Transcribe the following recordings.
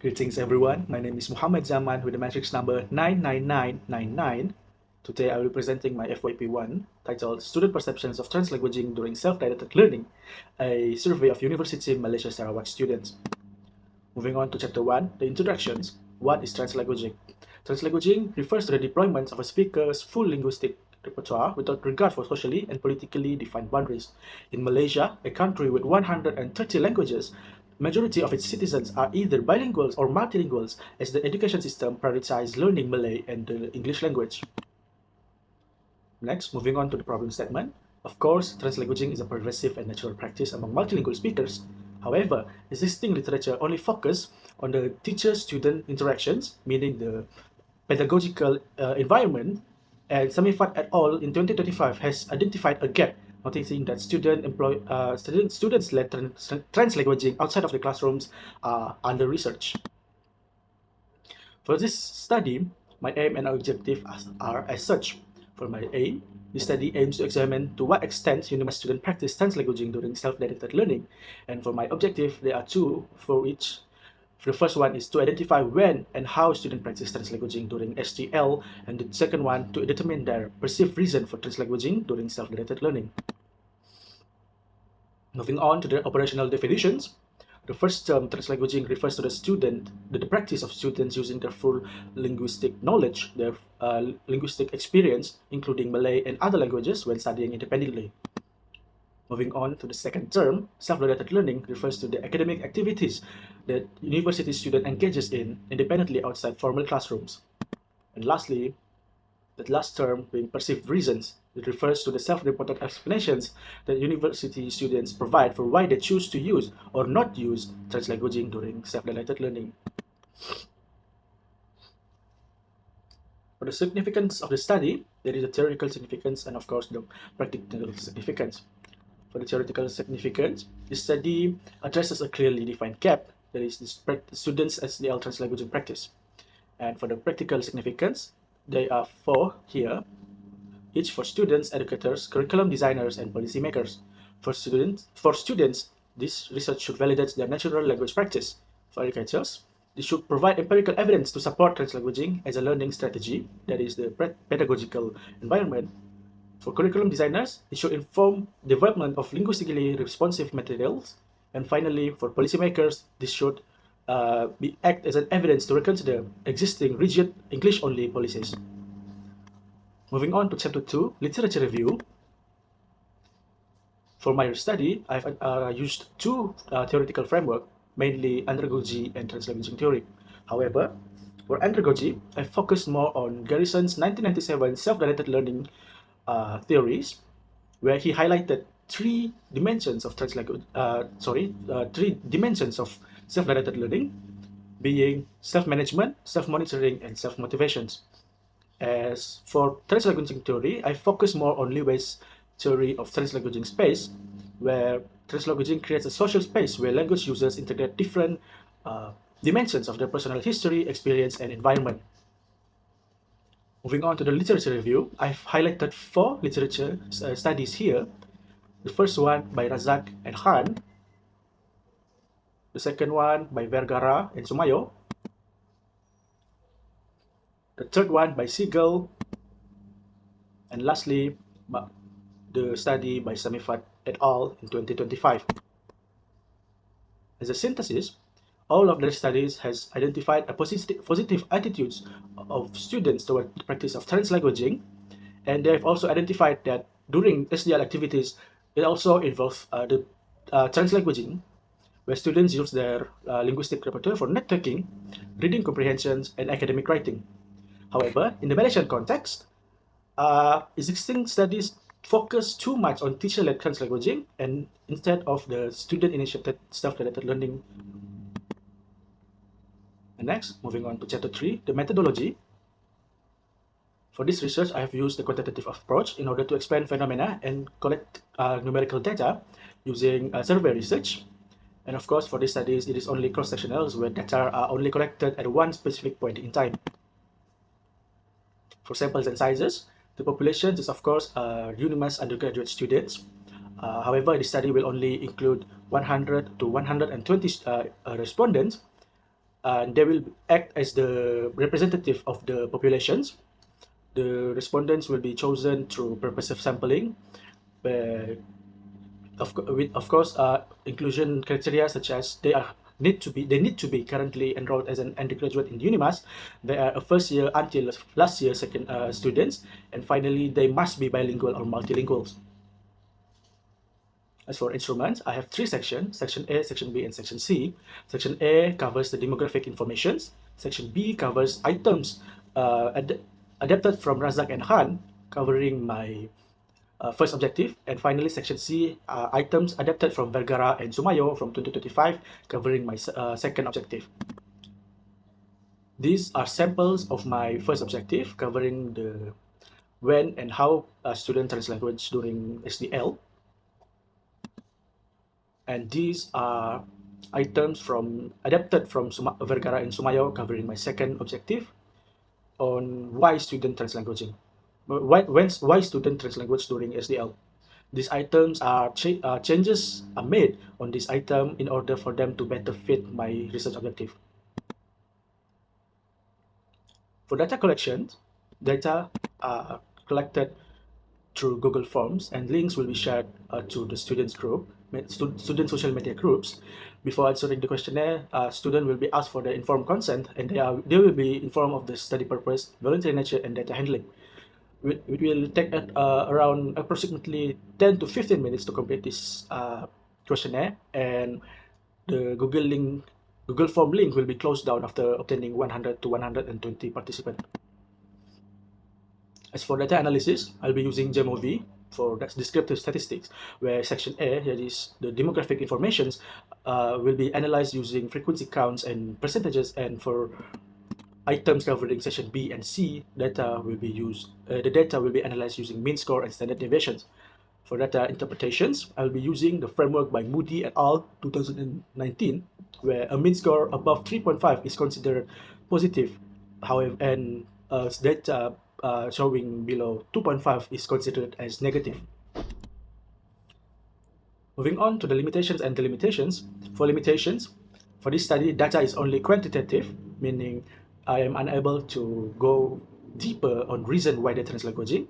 Greetings everyone, my name is Muhammad Zaman with the matrix number 99999. Today I will be presenting my FYP1 titled Student Perceptions of Translanguaging During Self-Directed Learning, a survey of Universiti Malaysia Sarawak students. Moving on to Chapter 1, the introductions. What is translanguaging? Translanguaging refers to the deployment of a speaker's full linguistic repertoire without regard for socially and politically defined boundaries. In Malaysia, a country with 130 languages, majority of its citizens are either bilinguals or multilinguals, as the education system prioritizes learning Malay and the English language. Next, moving on to the problem statement. Of course, translanguaging is a pervasive and natural practice among multilingual speakers. However, existing literature only focus on the teacher-student interactions, meaning the pedagogical environment, and Samifat et al. In 2025 has identified a gap, noticing that students-led translanguaging outside of the classrooms are under research. For this study, my aim and objective are as such. For my aim, this study aims to examine to what extent UNIMAS students practice translanguaging during self-directed learning. And for my objective, there are two, for which the first one is to identify when and how students practice translanguaging during STL, and the second one to determine their perceived reason for translanguaging during self-directed learning. Moving on to the operational definitions. The first term, translanguaging, refers to the practice of students using their full linguistic knowledge, their linguistic experience, including Malay and other languages, when studying independently. Moving on to the second term, self-directed learning refers to the academic activities that university student engages in independently outside formal classrooms. And lastly, the last term being perceived reasons. It refers to the self-reported explanations that university students provide for why they choose to use or not use translanguaging during self-directed learning. For the significance of the study, there is a theoretical significance and of course the practical significance. For the theoretical significance, the study addresses a clearly defined gap, that is the students' SDL translanguaging practice. And for the practical significance, there are four here, each for students, educators, curriculum designers, and policymakers. For students, this research should validate their natural language practice. For educators, this should provide empirical evidence to support translanguaging as a learning strategy, that is the pedagogical environment. For curriculum designers, it should inform development of linguistically responsive materials. And finally, for policymakers, this should act as an evidence to reconsider existing rigid English-only policies. Moving on to Chapter 2, Literature Review. For my study, I've used two theoretical frameworks, mainly andragogy and translanguaging theory. However, for andragogy, I focused more on Garrison's 1997 self-directed learning theories, where he highlighted three dimensions of self-directed learning, being self-management, self-monitoring, and self-motivations. As for translanguaging theory, I focus more on Lewis' theory of translanguaging space, where translanguaging creates a social space where language users integrate different dimensions of their personal history, experience, and environment. Moving on to the literature review, I've highlighted four literature studies here. The first one by Razak and Khan. The second one by Vergara and Sumayo. The third one by Siegel. And lastly, the study by Samifat et al. In 2025. As a synthesis, all of their studies has identified a positive attitudes of students toward the practice of translanguaging, and they've also identified that during SDL activities, it also involves the translanguaging, where students use their linguistic repertoire for note-taking, reading comprehensions, and academic writing. However, in the Malaysian context, existing studies focus too much on teacher-led translanguaging and instead of the student-initiated self-directed learning. And next, moving on to Chapter 3, the methodology. For this research, I have used the quantitative approach in order to explain phenomena and collect numerical data using survey research. And of course, for these studies, it is only cross-sectionals where data are only collected at one specific point in time. For samples and sizes, the population is of course UNIMAS undergraduate students. However, the study will only include 100 to 120 respondents, and they will act as the representative of the populations. The respondents will be chosen through purposive sampling, where of course inclusion criteria such as they need to be currently enrolled as an undergraduate in UNIMAS. They are a first year until last year second students, and finally they must be bilingual or multilingual. As for instruments, I have three sections: Section A, Section B, and Section C. Section A covers the demographic informations. Section B covers items adapted from Razak and Han, covering my first objective. And finally, Section C, items adapted from Vergara and Sumayo from 2025, covering my second objective. These are samples of my first objective, covering the when and how students translanguage during SDL. And these are items from adapted from Vergara and Sumayo, covering my second objective on why student translanguaging. Why student translanguage during SDL? These items are changes are made on this item in order for them to better fit my research objective. For data collection, data are collected through Google Forms, and links will be shared to the students group, student social media groups. Before answering the questionnaire, student will be asked for their informed consent, and they will be informed of the study purpose, voluntary nature, and data handling. It will take around approximately 10 to 15 minutes to complete this questionnaire, and the Google Form link will be closed down after obtaining 100 to 120 participants. As for data analysis, I'll be using GEMOV for descriptive statistics, where Section A, that is the demographic informations, will be analyzed using frequency counts and percentages, and for items covering Section B and C, data will be used. The data will be analyzed using mean score and standard deviations. For data interpretations, I'll be using the framework by Moody et al. 2019, where a mean score above 3.5 is considered positive, however, and data showing below 2.5 is considered as negative. Moving on to the limitations and delimitations. For limitations, for this study, data is only quantitative, meaning I am unable to go deeper on reason why they're translanguaging.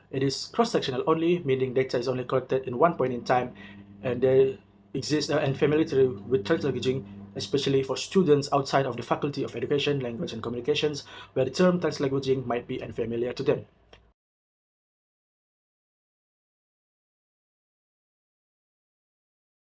It is cross-sectional only, meaning data is only collected in one point in time, and there exists and familiarity with translanguaging, especially for students outside of the Faculty of Education, Language and Communications, where the term translanguaging might be unfamiliar to them.